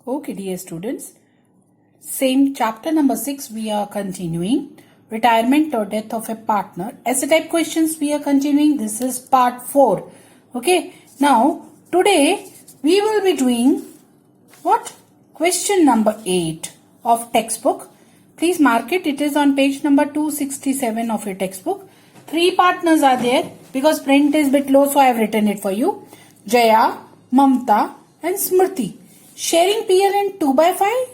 Okay, dear students, same chapter number 6 we are continuing. Retirement or death of a partner. Essay type questions we are continuing. This is part 4. Okay, now today we will be doing what? Question number 8 of textbook. Please mark it. It is on page number 267 of your textbook. 3 partners are there because print is bit low, so I have written it for you. Jaya, Mamta and Smriti. Sharing PL in 2 by 5,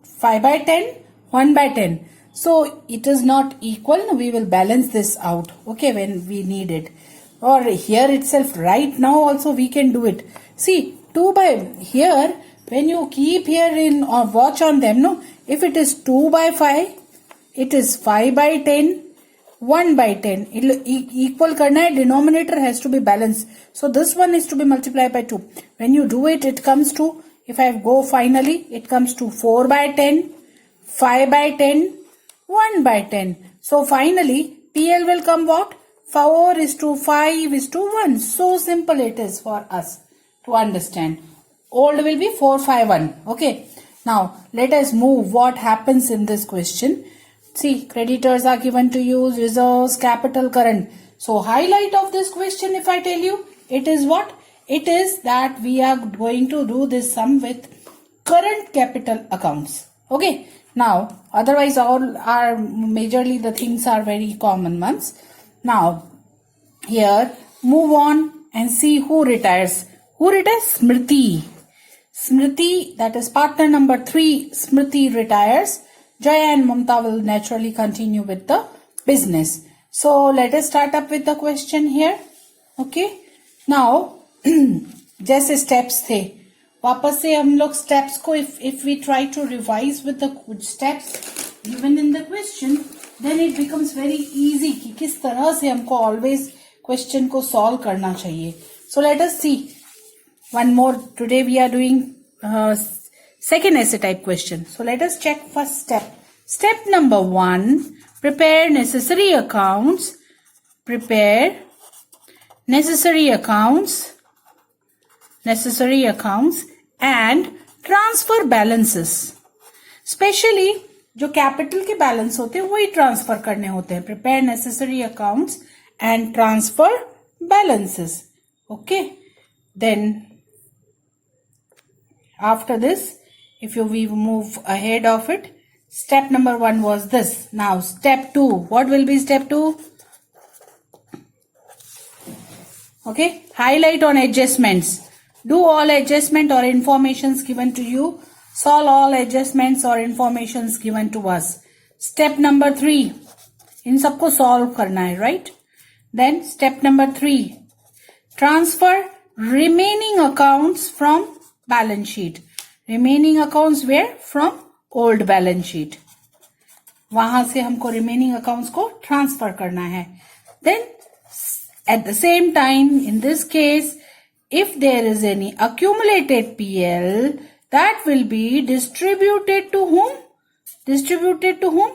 5 by 10, 1 by 10. So it is not equal. We will balance this out. Okay, when we need it. Or here itself, right now also we can do it. See, 2 by here, when you keep here in or watch on them, no, if it is 2 by 5, it is 5 by 10, 1 by 10. Equal karna hai, denominator has to be balanced. So this one is to be multiplied by 2. When you do it, it comes to, if I go finally, it comes to 4 by 10, 5 by 10, 1 by 10. So finally, PL will come what? 4 is to 5 is to 1. So simple it is for us to understand. Old will be 4, 5, 1. Okay. Now, let us move what happens in this question. See, creditors are given to you, reserves, capital, current. So, highlight of this question, if I tell you, it is what? It is that we are going to do this sum with current capital accounts. Okay. Now, otherwise all are majorly the things are very common ones. Now, here, move on and see who retires. Who retires? Smriti. Smriti, that is partner number 3, Smriti retires. Jaya and Mamta will naturally continue with the business. So, let us start up with the question here. Okay. Now, जैसे steps थे, वापस से हम लोग steps को if we try to revise with the steps given in the question, then it becomes very easy कि किस तरह से हमको always question को solve करना चाहिए. So let us see one more. Today we are doing second essay type question. So let us check first step. Step number 1, prepare necessary accounts. Prepare necessary accounts and transfer balances. Specially जो capital के balance होते हैं वही transfer करने होते हैं. Prepare necessary accounts and transfer balances. Okay. Then after this, if we move ahead of it, step number 1 was this. Now step 2. What will be step 2? Okay. Highlight on adjustments. Do all adjustment or informations given to you. Solve all adjustments or informations given to us. Step number 3. In सबको solve करना है, right? Then step number 3. Transfer remaining accounts from balance sheet. Remaining accounts where? From old balance sheet. वहां से हमको remaining accounts को transfer करना है. Then at the same time, in this case, if there is any accumulated PL, that will be distributed to whom? Distributed to whom?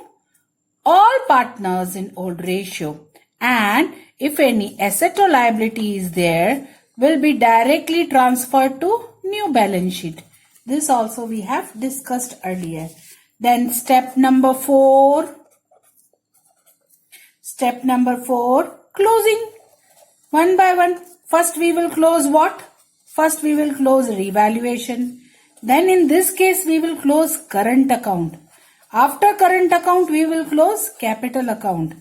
All partners in old ratio. And if any asset or liability is there, will be directly transferred to new balance sheet. This also we have discussed earlier. Then step number 4. Step number 4, closing. One by one. First we will close what? First we will close revaluation. Then in this case we will close current account. After current account we will close capital account.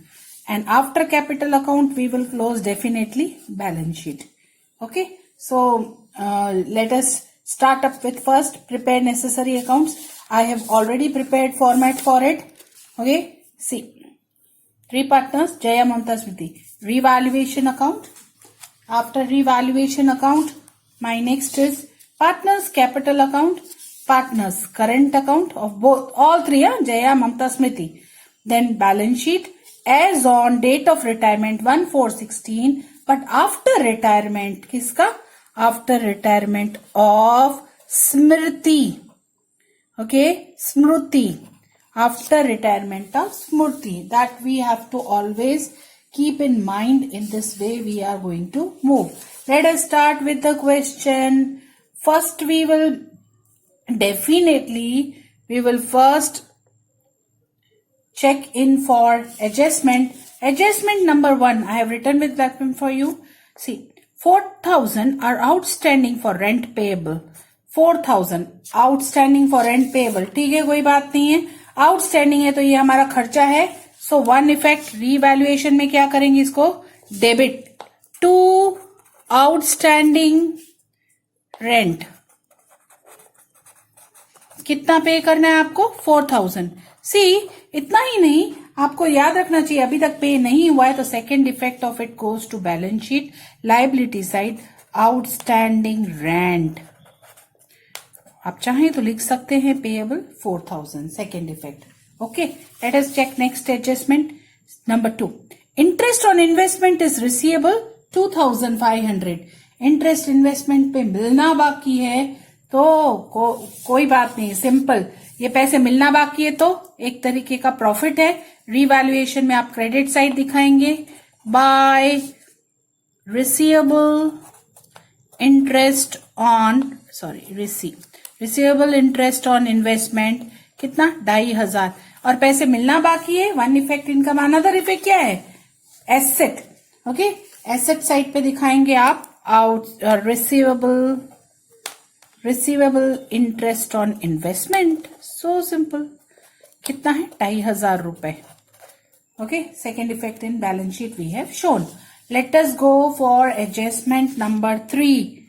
And after capital account we will close definitely balance sheet. Okay. So let us start up with first prepare necessary accounts. I have already prepared format for it. Okay. See. 3 partners, Jaya, Mamta, Smriti. Revaluation account. After revaluation account, my next is partners capital account, partners current account of both, all 3, Jaya, Mamta, Smriti. Then balance sheet as on date of retirement 1/4/16, but after retirement, kiska? After retirement of Smriti. Okay, Smriti. After retirement of Smriti. That we have to always keep in mind. In this way we are going to move. Let us start with the question. First we will definitely we will first check in for adjustment. Adjustment number 1, I have written with black pen for you. See, 4,000 are outstanding for rent payable. 4,000 outstanding for rent payable. ठीक है, कोई बात नहीं है, outstanding है तो ये हमारा खर्चा है. सो वन इफेक्ट रीवैल्यूएशन में क्या करेंगे, इसको डेबिट टू आउटस्टैंडिंग रेंट. कितना पे करना है आपको, 4,000. सी, इतना ही नहीं, आपको याद रखना चाहिए अभी तक पे नहीं हुआ है तो second effect of it goes to balance sheet, liability side, outstanding rent. आप चाहें तो लिख सकते हैं payable 4,000, second effect. Okay, let us check next adjustment number 2. Interest on investment is receivable 2,500. Interest investment पे मिलना बाकी है तो कोई बात नहीं, सिंपल. ये पैसे मिलना बाकी है तो एक तरीके का प्रॉफिट है. रीवैल्यूएशन में आप क्रेडिट साइड दिखाएंगे by receivable interest on receivable interest on investment. कितना, 2,500. और पैसे मिलना बाकी है. One effect income. Another effect क्या है, एसेट. ओके, एसेट साइड पे दिखाएंगे आप receivable interest on investment. So simple. कितना है, 2,500 रुपए. Okay, second effect in balance sheet we have shown. Let us go for adjustment number 3.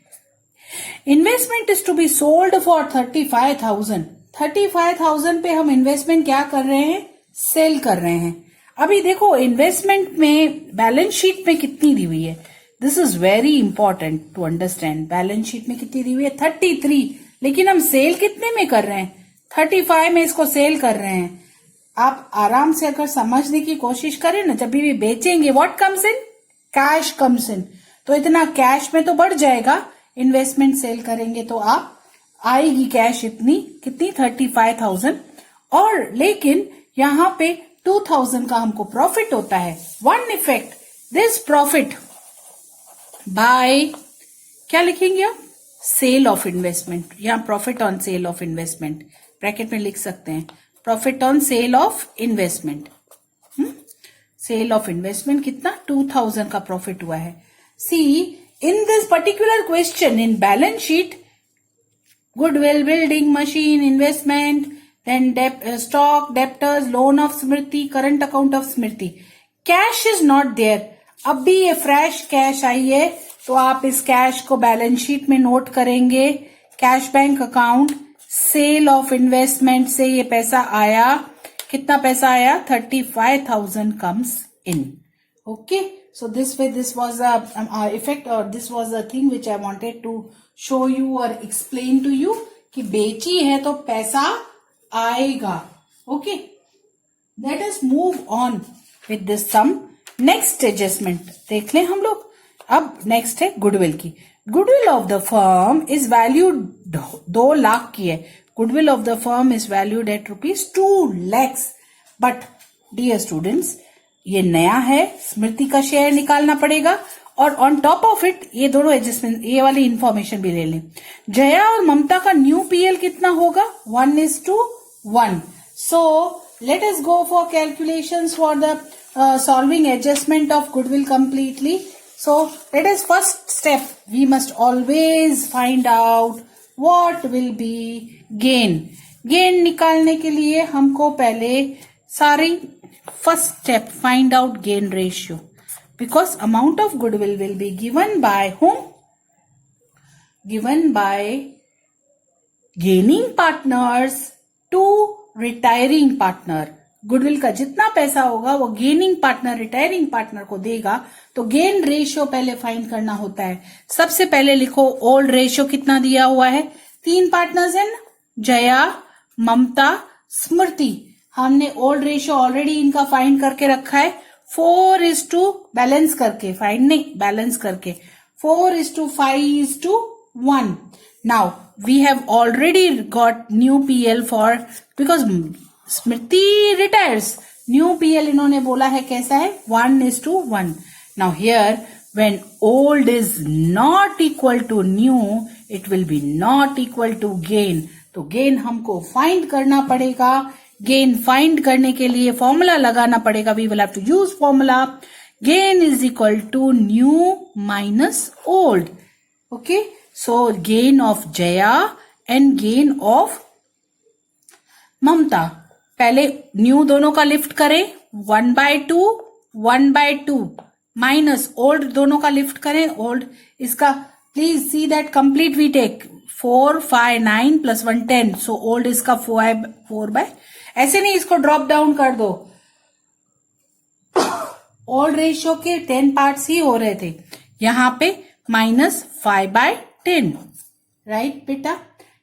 Investment is to be sold for 35,000. 35,000 पे हम investment क्या कर रहे हैं, सेल कर रहे हैं. अभी देखो इन्वेस्टमेंट में बैलेंस शीट में कितनी दी हुई है. This is very important to understand. Balance sheet में कितनी दी हुई है, 33. लेकिन हम सेल कितने में कर रहे हैं, 35 में इसको सेल कर रहे हैं. आप आराम से अगर समझने की कोशिश करें ना, जब भी बेचेंगे what comes in, cash comes in. तो इतना कैश में तो बढ़ जाएगा. इन्वेस्टमेंट सेल करेंगे तो आप आएगी कैश इतनी, कितनी, 35,000. और लेकिन यहां पे 2,000 का हमको प्रॉफिट होता है. One effect, this profit by क्या लिखेंगे आप, सेल ऑफ इन्वेस्टमेंट. यहां profit on sale of investment bracket में लिख सकते हैं, profit on sale of investment. Sale of investment कितना, 2,000 का प्रॉफिट हुआ है. सी, in this particular question in balance sheet, goodwill, building, machine, investment, then stock, debtors, loan of Smriti, current account of Smriti. Cash is not there. अब भी ये fresh cash I है तो आप इस कैश को बैलेंस शीट में note करेंगे. Cash bank account, sale of investment से ये पैसा आया. कितना पैसा आया, 35,000 comes in. Okay. So this way, this was a effect, or this was a thing which I wanted to show you or explain to you कि बेची है तो पैसा आएगा. Okay. Let us move on with this sum. Next adjustment देख लें हम लोग. अब next है गुडविल की. Goodwill of the firm is valued 2 lakh की है. Goodwill of the firm is valued at ₹2 lakhs. But dear students, ये नया है, स्मृति का शेयर निकालना पड़ेगा. और ऑन टॉप ऑफ इट ये दोनों एडजस्टमेंट, ये वाली इंफॉर्मेशन भी ले लें. जया और ममता का न्यू पीएल कितना होगा, 1:1. So let us go for calculations for the solving adjustment of goodwill completely. So let us first step, we must always find out what will be gain. Gain निकालने के लिए हमको पहले सारी first step, find out gain ratio, because amount of goodwill will be given by whom, given by gaining partners to retiring partner. Goodwill का जितना पैसा होगा वो गेनिंग पार्टनर रिटायरिंग पार्टनर को देगा. तो गेन रेशियो पहले फाइंड करना होता है. सबसे पहले लिखो ओल्ड रेशियो कितना दिया हुआ है. 3 पार्टनर्स हैं, जया, ममता, स्मृति. हमने ओल्ड रेशियो ऑलरेडी इनका फाइंड करके रखा है. 4:, बैलेंस करके, फाइंड नहीं, बैलेंस करके 4:5:1. Now we have already got new PL for, because Smriti retires. New PL इन्होंने बोला है कैसा है, 1:1. Now here when old is not equal to new, it will be not equal to gain. तो gain हमको find करना पड़ेगा। गेन फाइंड करने के लिए फॉर्मूला लगाना पड़ेगा। We will have to use formula gain is equal to new minus old. Okay, so gain of Jaya and gain of Mamata, पहले न्यू दोनों का लिफ्ट करें 1/2 1/2 माइनस ओल्ड दोनों का लिफ्ट करें ओल्ड। इसका please see that complete we take 4 5 9 plus 1 10, so old इसका 4 bye, ऐसे नहीं इसको ड्रॉप डाउन कर दो। ओल्ड रेशियो के 10 पार्ट्स ही हो रहे थे, यहां पे -5/10, राइट बेटा।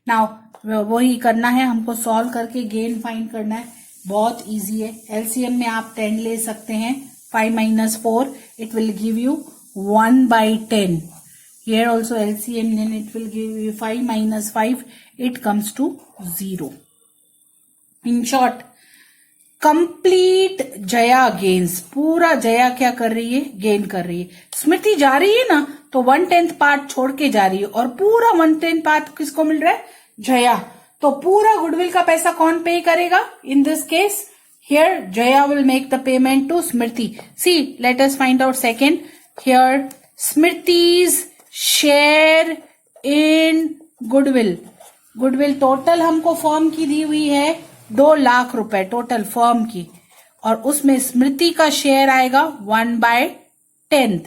नाउ वही करना है हमको, सॉल्व करके गेन फाइंड करना है, बहुत इजी है। एलसीएम में आप 10 ले सकते हैं, 5 - 4 it will give you 1/10। Here also LCM, then it will give you 5 - 5, it comes to 0. In short, complete Jaya gains, पूरा जया क्या कर रही है, गेन कर रही है। स्मृति जा रही है ना, तो 1/10 पार्ट छोड़ के जा रही है और पूरा 1/10 पार्ट किसको मिल रहा है, जया। तो पूरा गुडविल का पैसा कौन पे करेगा in this case, here Jaya will make the payment to Smriti. See let us find out second, here Smriti's share in goodwill. Goodwill total हमको फर्म की दी हुई है 2 लाख रुपए टोटल फर्म की, और उसमें स्मृति का शेयर आएगा 1/10,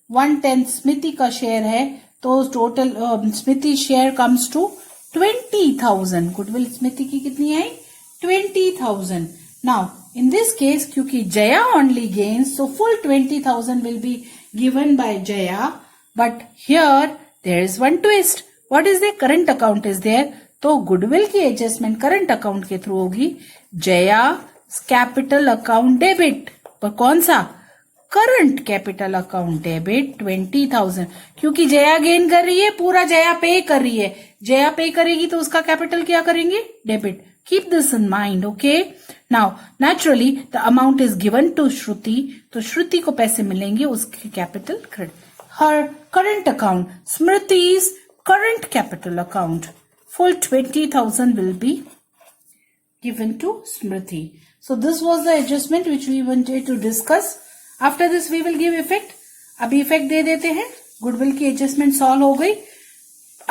1/10 स्मृति का शेयर है, तो total Smriti share comes to 20,000। Goodwill Smriti की कितनी आई, 20,000। नाउ इन दिस केस क्योंकि Jaya only gains, so full 20,000 will be given by Jaya, but here there is one twist. What is the current account is there? तो goodwill की adjustment current account के through होगी। Jaya capital account debit, पर कौन सा, current capital account debit 20,000, क्योंकि Jaya gain कर रही है, पूरा जया पे कर रही है। जया पे करेगी तो उसका कैपिटल क्या करेंगे, debit. Keep this in mind, okay. Now naturally the amount is given to Shruti, तो श्रुति को पैसे मिलेंगे, उसके capital credit. Her current account, Smriti's current capital account, full 20,000 will be given to Smriti. So this was the adjustment which we wanted to discuss. After this we will give effect. अभी effect दे देते हैं। Goodwill की adjustment solve हो गई।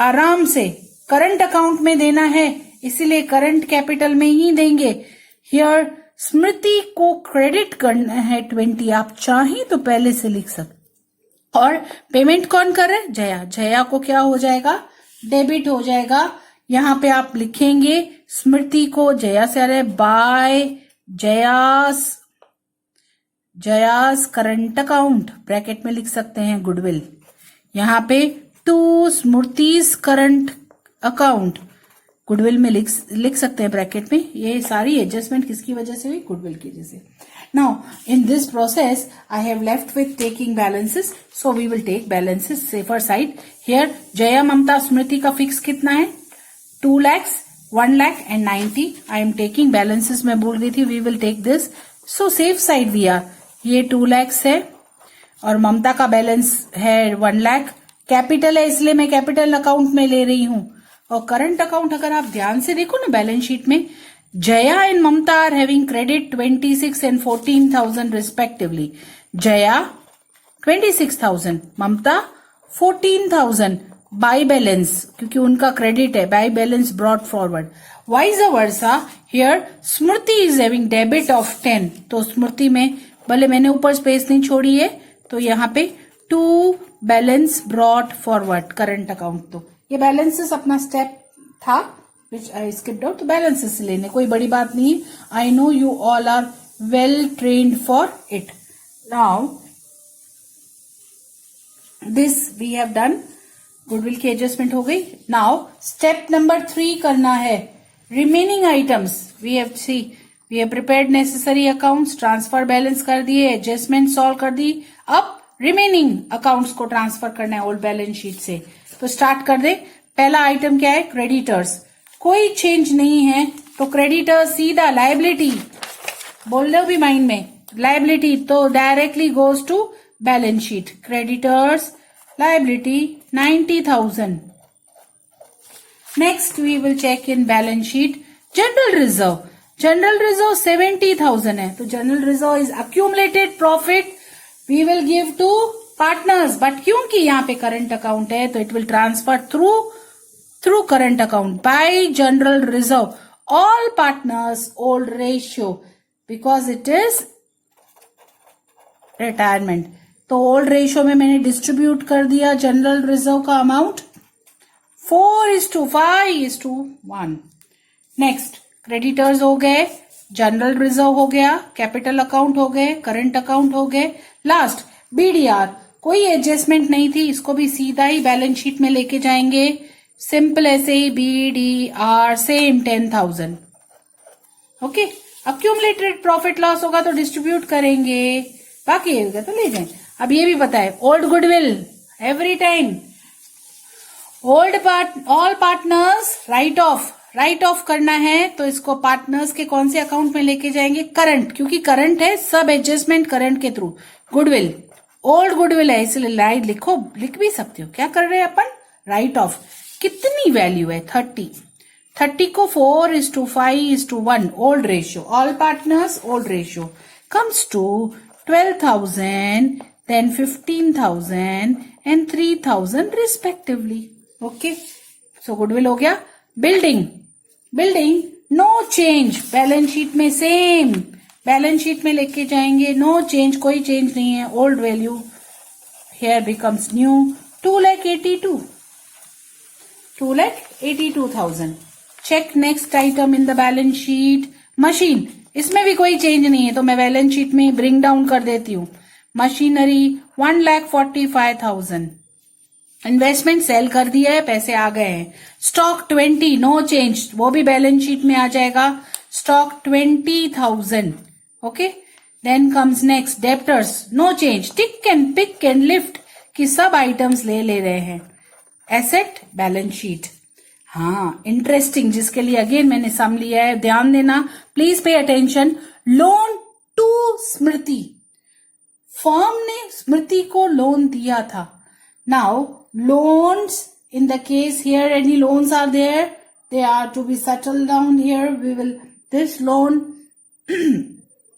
आराम से current account में देना है, इसीलिए करंट कैपिटल में ही देंगे। हियर स्मृति को क्रेडिट करना है 20, आप चाहें तो पहले से लिख सकते, और पेमेंट कौन कर रहा है, जया। जया को क्या हो जाएगा, डेबिट हो जाएगा। यहां पे आप लिखेंगे स्मृति को जया से आ रहा है बाय जयास करंट अकाउंट, ब्रैकेट में लिख सकते हैं गुडविल। यहां पे to Smriti's current account, goodwill में लिख सकते हैं ब्रैकेट में। ये सारी एडजस्टमेंट किसकी वजह से हुई, गुडविल की वजह से। Now, in this process, I have left with taking balances. So, we will take balances, safer side. Here, Jaya, Mamta, Smriti का fix कितना है? 2 lakhs, 1 lakh and 90. I am taking balances, मैं बोल गई थी, we will take this. So, safe side we are. ये 2 lakhs है, और ममता का बैलेंस है 1 लाख। कैपिटल है, इसलिए मैं कैपिटल अकाउंट में ले रही हूं। और करंट अकाउंट अगर आप ध्यान से देखो ना बैलेंस शीट में, Jaya and Mamta are having credit 26 and 14,000 respectively. Jaya 26,000, Mamta 14,000 by balance, क्योंकि उनका क्रेडिट है, by balance brought forward. Vice versa, here Smriti is having debit of 10, तो स्मृति में भले मैंने ऊपर स्पेस नहीं छोड़ी है, तो यहाँ पे 2 balance brought forward current account. तो ये बैलेंसेस अपना स्टेप था which I skipped out, तो balances लेने कोई बड़ी बात नहीं। I know you all are well trained for it. Now this we have done, goodwill की एडजस्टमेंट हो गई। Now step number 3 करना है, remaining items we have prepared necessary accounts, transfer balance कर दिए, एडजस्टमेंट सॉल्व कर दी। अब रिमेनिंग अकाउंट्स को ट्रांसफर करना है ओल्ड बैलेंस शीट से, तो स्टार्ट कर दे। पहला आइटम क्या है, क्रेडिटर्स, कोई चेंज नहीं है, तो क्रेडिटर सीधा लायबिलिटी बोल दो भी माइंड में, लायबिलिटी तो directly goes to balance sheet. Creditors liability 90,000, Next, we will check in balance sheet. General reserve. General reserve 70,000 है. तो general reserve is accumulated profit. We will give to partners. But क्योंकि यहाँ पे current account है, तो it will transfer through current account by general reserve. All partners old ratio because it is retirement. तो old ratio में मैंने distribute कर दिया जनरल रिजर्व का अमाउंट 4:5:1. नेक्स्ट क्रेडिटर्स हो गए, जनरल रिजर्व हो गया, कैपिटल अकाउंट हो गए, करंट अकाउंट हो गए. लास्ट बीडीआर, कोई एडजस्टमेंट नहीं थी, इसको भी सीधा ही बैलेंस शीट में लेके जाएंगे. सिंपल ऐसे ही BDR same 10,000. Okay, accumulated profit loss होगा तो डिस्ट्रीब्यूट करेंगे, बाकी ये होगा तो ले जाएं. अब ये भी पता है old goodwill every time all partners right of करना है, तो इसको पार्टनर्स के कौन से अकाउंट में लेके जाएंगे? करंट, क्योंकि करंट है, सब एडजस्टमेंट करंट के थ्रू. गुडविल ओल्ड गुडविल है, इसलिए लाइट लिख भी सकते हो. क्या कर रहे हैं अपन? Write off. कितनी वैल्यू है? 30 को 4:5:1 old ratio. All partners old ratio comes to 12,000, then 15,000 and 3,000 respectively. Okay, so goodwill हो गया. Building no change, balance sheet में सेम, बैलेंस शीट में लेके जाएंगे. नो चेंज, कोई चेंज नहीं है. Old value here becomes new. 2,82,000. Check next item in the balance sheet. Machine, इसमें भी कोई चेंज नहीं है, तो मैं बैलेंस शीट में ब्रिंग डाउन कर देती हूँ. मशीनरी 1,45,000. इन्वेस्टमेंट सेल कर दिया है, पैसे आ गए हैं. स्टॉक 20, नो चेंज, वो भी बैलेंस शीट में आ जाएगा. Stock 20,000. Okay, then comes next debtors, no change. Tick and pick and lift की सब आइटम्स ले रहे हैं. Asset balance sheet. हाँ, इंटरेस्टिंग, जिसके लिए अगेन मैंने सम लिया है, ध्यान देना, please pay attention. Loan to Smriti, firm ने स्मृति को लोन दिया था. Now loans, in the case here any loans are there, they are to be settled down here. This loan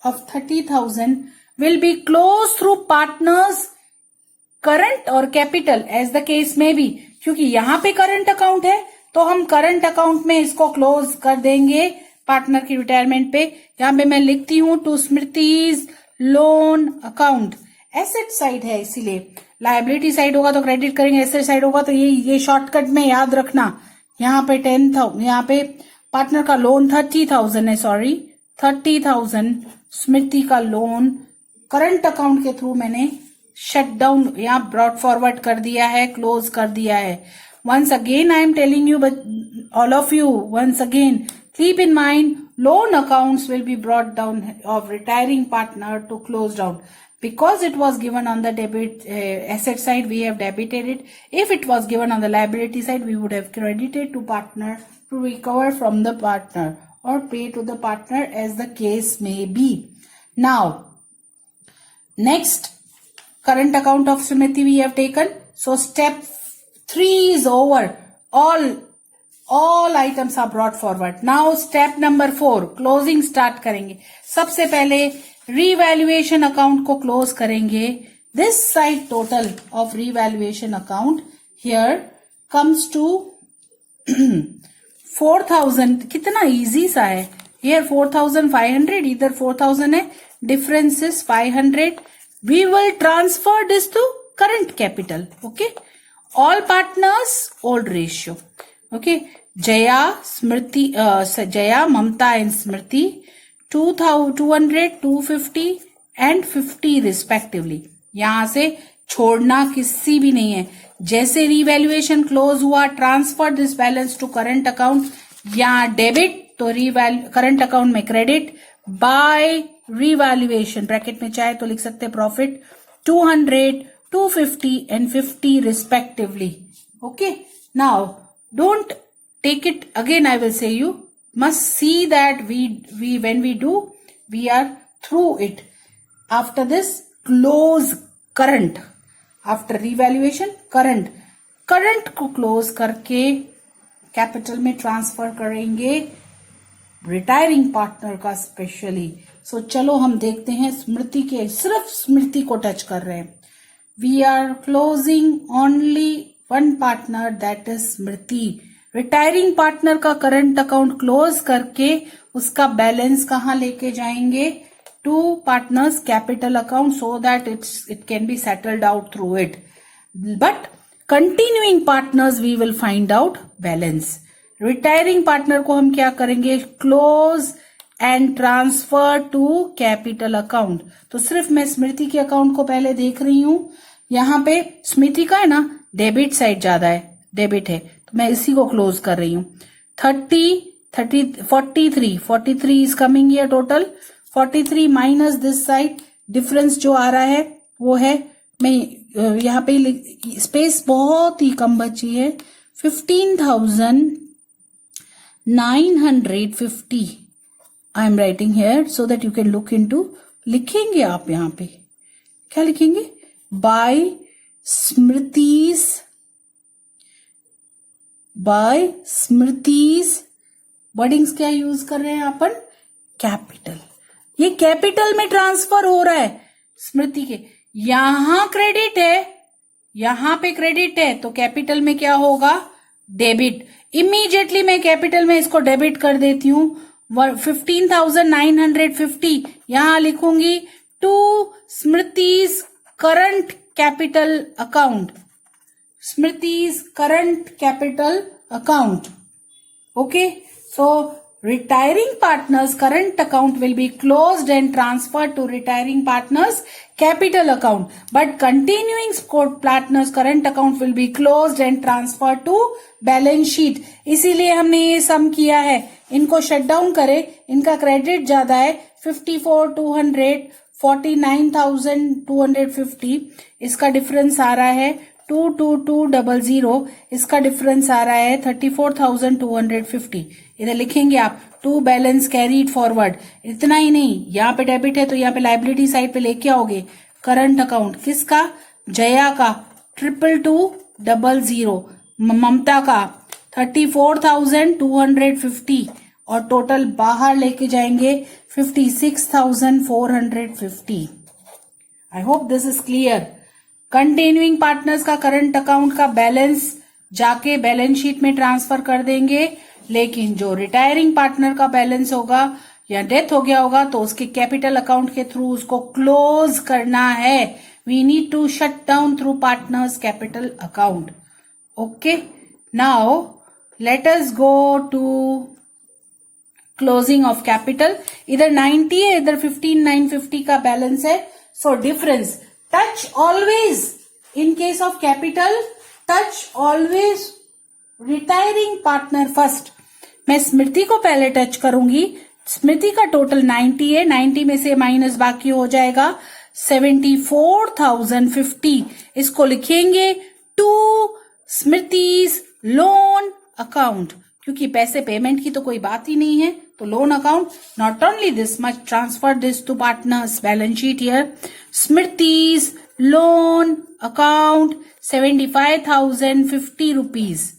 of 30,000 will be closed through partners current or capital as the case may be. क्योंकि यहाँ पे current account है, तो हम current account में इसको close कर देंगे पार्टनर की रिटायरमेंट पे. यहाँ पे मैं लिखती हूँ to Smriti's loan account. Asset side है, इसीलिए लायबिलिटी साइड होगा तो क्रेडिट करेंगे, एसेट साइड होगा तो ये शॉर्टकट में याद रखना. यहाँ पे 10,000, यहाँ पे पार्टनर का लोन 30,000 है, सॉरी 30,000 स्मृति का लोन करंट अकाउंट के थ्रू मैंने शट डाउन, यहाँ ब्रॉड फॉरवर्ड कर दिया है, क्लोज कर दिया है. Once again I am telling you, all of you, once again keep in mind loan accounts will be brought down of retiring partner to close down. Because it was given on the debit asset side, we have debited it. If it was given on the liability side, we would have credited to partner to recover from the partner or pay to the partner as the case may be. Now, next, current account of Smriti we have taken. So step 3 is over. All items are brought forward. Now step number 4, closing start करेंगे. सबसे पहले revaluation account को close करेंगे. This side total of revaluation account here comes to 4,000. कितना easy सा है. Here 4,500, इधर 4,000 है. Difference is 500. We will transfer this to current capital. Okay. All partners old ratio. Okay, Jaya, Smriti, Jaya, Mamta and Smriti, 200, 250 and 50 respectively. यहाँ से छोड़ना किसी भी नहीं है. जैसे रिवैल्यूएशन क्लोज हुआ, transfer this balance to current account. यहाँ डेबिट तो करंट अकाउंट में क्रेडिट बाय रिवैल्यूएशन, ब्रैकेट में चाहे तो लिख सकते profit 200, 250 and 50 respectively. Okay, now don't take it again. I will say you must see that when we do, we are through it. After this, close current. After revaluation, current को close करके capital में transfer करेंगे, retiring partner का specially. सो चलो हम देखते हैं स्मृति के, सिर्फ स्मृति को टच कर रहे हैं। We are closing only one partner, that is Smriti. Retiring partner का करंट अकाउंट क्लोज करके उसका बैलेंस कहाँ लेके जाएंगे? To partners capital account, so that it can be settled out through it. But continuing partners we will find out balance. Retiring partner को हम क्या करेंगे? Close and transfer to capital account. तो सिर्फ मैं स्मृति के अकाउंट को पहले देख रही हूं। यहां पे स्मृति का है ना, डेबिट साइड ज्यादा है, डेबिट है, तो मैं इसी को क्लोज कर रही हूं। 43 is coming here total. 43 minus this side, difference जो आ रहा है वो है, मैं यहाँ पे स्पेस बहुत ही कम बची है, 15,950 I am writing here so that you can look into. लिखेंगे आप यहाँ पे, क्या लिखेंगे? बाय स्मृतिज वर्डिंग्स क्या यूज कर रहे हैं अपन? कैपिटल। ये कैपिटल में ट्रांसफर हो रहा है स्मृति के। यहां क्रेडिट है, यहां पे क्रेडिट है, तो कैपिटल में क्या होगा? डेबिट। इमीडिएटली मैं कैपिटल में इसको डेबिट कर देती हूं। 15,950 यहां लिखूंगी to Smriti's current capital account, Smriti's current capital account. Okay, so retiring partners current account will be closed and transferred to retiring partners capital account, but continuing partners current account will be closed and transferred to balance sheet। इसीलिए हमने ये सम किया है। इनको shut down करें, इनका credit ज्यादा है 54,200, 49,250, इसका डिफरेंस आ रहा है 22200, इसका डिफरेंस आ रहा है 34,250। इधर लिखेंगे आप टू बैलेंस कैरीड फॉरवर्ड। इतना ही नहीं, यहाँ पे डेबिट है तो यहाँ पे लाइबिलिटी साइड पे लेके आओगे करंट अकाउंट। किसका? जया का 2220, ममता का 34,250, और टोटल बाहर लेके जाएंगे 56,450। I hope this is clear. Continuing partners का करंट अकाउंट का बैलेंस जाके बैलेंस शीट में ट्रांसफर कर देंगे, लेकिन जो रिटायरिंग पार्टनर का बैलेंस होगा या डेथ हो गया होगा तो उसके कैपिटल अकाउंट के थ्रू उसको क्लोज करना है। We need to shut down through partners capital account. Okay, now let us go to closing of capital. इधर 90 है, इधर 15,950 का बैलेंस है। So difference touch always, in case of capital touch always retiring partner first. मैं स्मृति को पहले touch करूंगी। स्मृति का टोटल 90 है, 90 में से माइनस बाकी हो जाएगा 74,050। इसको लिखेंगे टू स्मृतिज लोन अकाउंट, क्योंकि पैसे पेमेंट की तो कोई बात ही नहीं है, तो loan account. Not only this much, transfer this to partners balance sheet here. Smriti's loan account 75,050 rupees.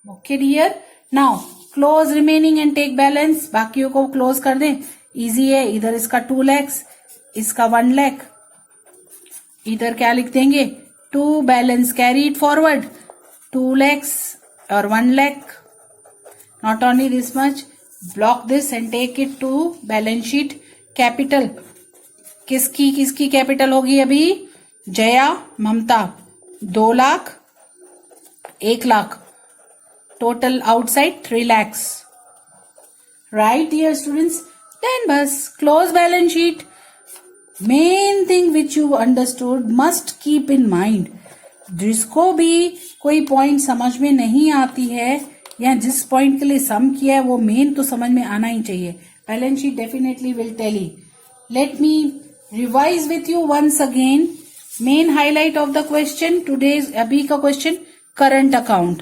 Okay dear, now close remaining and take balance. बाकियों को क्लोज कर दें, इजी है। इधर इसका 2 लाख, इसका 1 लाख, इधर क्या लिख देंगे? To balance carried forward 2 lakh और 1 lakh. Not only this much, block this and take it to balance sheet capital. किसकी किसकी कैपिटल होगी अभी? जया, ममता 2 lakh, 1 lakh, total outside 3 lakhs. Right, dear students? Then bus close balance sheet. Main thing which you understood must keep in mind. जिसको भी कोई point समझ में नहीं आती है या जिस पॉइंट के लिए सम किया है वो मेन तो समझ में आना ही चाहिए. Balance sheet definitely will tell you. Let me revise with you once again. Main highlight of the question today's अभी का question current account.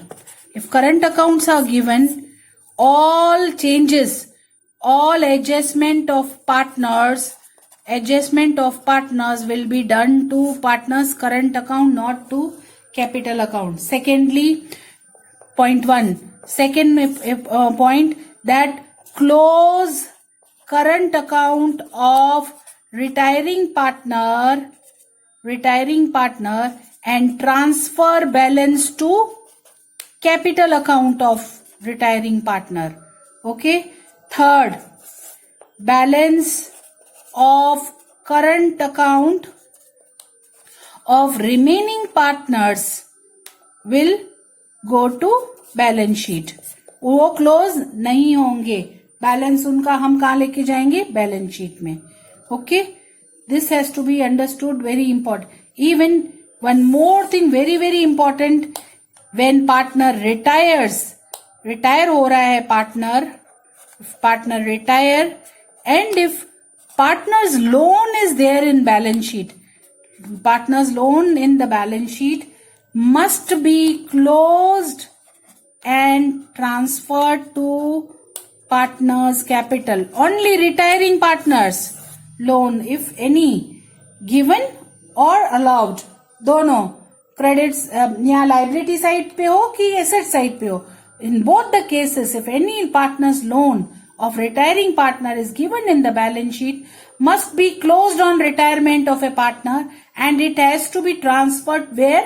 If current accounts are given, all changes, all adjustment of partners will be done to partners current account, not to capital account. Secondly, point 1, second point, that close current account of retiring partner and transfer balance to capital account of retiring partner. Okay. Third, balance of current account of remaining partners will go to balance sheet. वो close नहीं होंगे, balance उनका हम कहाँ लेके जाएंगे? Balance sheet में. Okay, this has to be understood, very important. Even one more thing very very important, when partner retire हो रहा है partner retire, and if partners loan is there in balance sheet, partner's loan in the balance sheet must be closed and transferred to partner's capital. Only retiring partners loan, if any, given or allowed, दोनों credits या liability side पे हो कि asset side पे हो, in both the cases, if any partner's loan of retiring partner is given in the balance sheet, must be closed on retirement of a partner, and it has to be transferred where?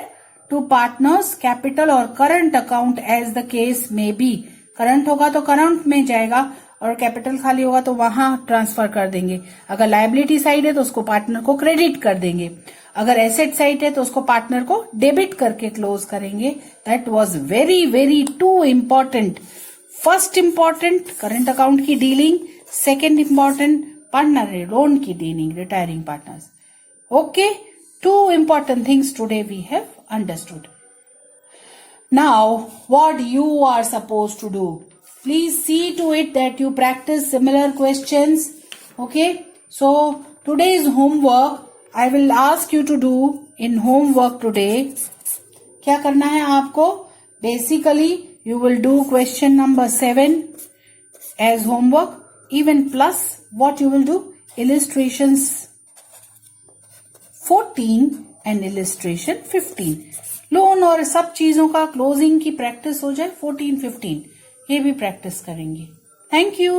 To partner's capital or current account as the case may be. Current होगा तो current में जाएगा और capital खाली होगा तो वहां transfer कर देंगे. अगर लायबिलिटी साइड है तो उसको पार्टनर को क्रेडिट कर देंगे, अगर एसेट साइड है तो उसको पार्टनर को डेबिट करके क्लोज करेंगे. That was very very too important. First important current account की dealing, second important partner loan की dealing, retiring partners. Okay, two important things today we have understood. Now, what you are supposed to do? Please see to it that you practice similar questions. Okay, so today's homework I will ask you to do in homework today. क्या करना है आपको? Basically, you will do question number 7 as homework, even plus what you will do? Illustrations 14 and illustration 15. Loan और सब चीजों का closing की practice हो जाए. 14, 15 ये भी प्रैक्टिस करेंगे. Thank you.